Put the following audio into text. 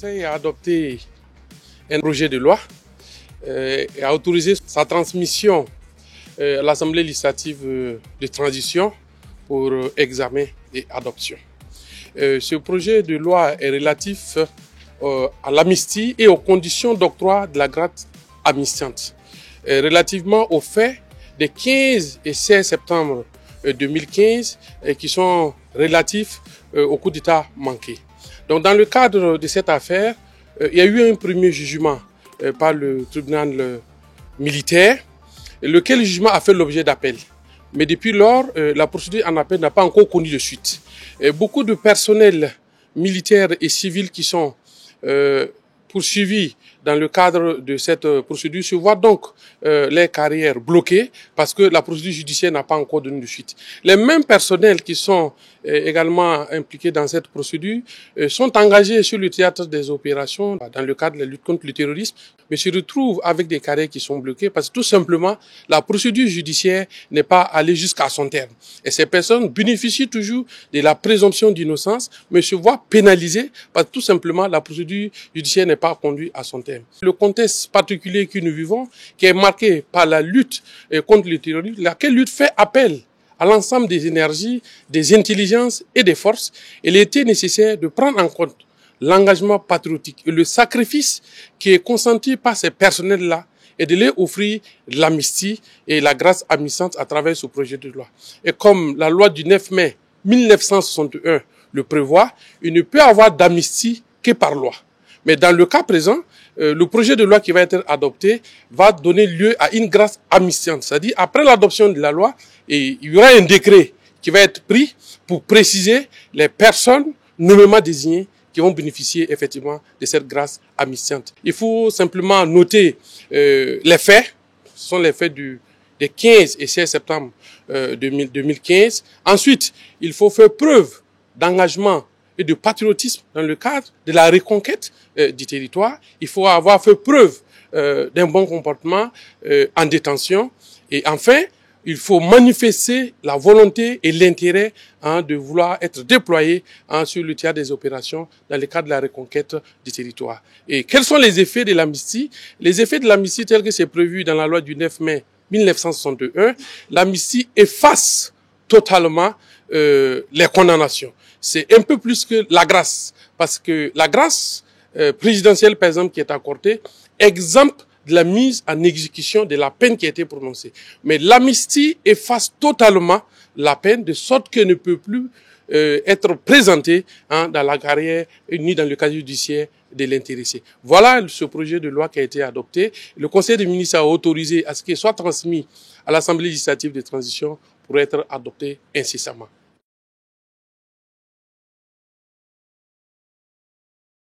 Conseil a adopté un projet de loi et a autorisé sa transmission à l'Assemblée législative de transition pour examen et adoption. Ce projet de loi est relatif à l'amnistie et aux conditions d'octroi de la grâce amnistiante. Relativement aux faits des 15 et 16 septembre 2015 qui sont relatifs au coup d'État manqué. Donc dans le cadre de cette affaire, il y a eu un premier jugement par le tribunal militaire, lequel jugement a fait l'objet d'appel. Mais depuis lors, la procédure en appel n'a pas encore connu de suite. Et beaucoup de personnels militaires et civils qui sont poursuivis dans le cadre de cette procédure se voient donc les carrières bloquées parce que la procédure judiciaire n'a pas encore donné de suite. Les mêmes personnels qui sont également impliqués dans cette procédure sont engagés sur le théâtre des opérations dans le cadre de la lutte contre le terrorisme, mais se retrouvent avec des carrières qui sont bloquées parce que tout simplement la procédure judiciaire n'est pas allée jusqu'à son terme. Et ces personnes bénéficient toujours de la présomption d'innocence, mais se voient pénalisées parce que tout simplement la procédure judiciaire n'est pas conduite à son terme. Le contexte particulier que nous vivons, qui est marqué par la lutte contre le terrorisme, laquelle lutte fait appel à l'ensemble des énergies, des intelligences et des forces, il était nécessaire de prendre en compte l'engagement patriotique et le sacrifice qui est consenti par ces personnels-là et de leur offrir l'amnistie et la grâce amnistiante à travers ce projet de loi. Et comme la loi du 9 mai 1961 le prévoit, il ne peut y avoir d'amnistie que par loi. Mais dans le cas présent, le projet de loi qui va être adopté va donner lieu à une grâce amnistiante. C'est-à-dire, après l'adoption de la loi, il y aura un décret qui va être pris pour préciser les personnes nommément désignées qui vont bénéficier effectivement de cette grâce amnistiante. Il faut simplement noter les faits. Ce sont les faits des 15 et 16 septembre 2015. Ensuite, il faut faire preuve d'engagement et de patriotisme dans le cadre de la reconquête du territoire. Il faut avoir fait preuve d'un bon comportement en détention. Et enfin, il faut manifester la volonté et l'intérêt de vouloir être déployé sur le théâtre des opérations dans le cadre de la reconquête du territoire. Et quels sont les effets de l'amnistie? Les effets de l'amnistie tels que c'est prévu dans la loi du 9 mai 1961, l'amnistie efface totalement les condamnations. C'est un peu plus que la grâce, parce que la grâce présidentielle, par exemple, qui est accordée, exempte de la mise en exécution de la peine qui a été prononcée. Mais l'amnistie efface totalement la peine, de sorte qu'elle ne peut plus être présentée dans la carrière ni dans le casier judiciaire de l'intéressé. Voilà ce projet de loi qui a été adopté. Le Conseil des ministres a autorisé à ce qu'il soit transmis à l'Assemblée législative de transition pour être adopté incessamment.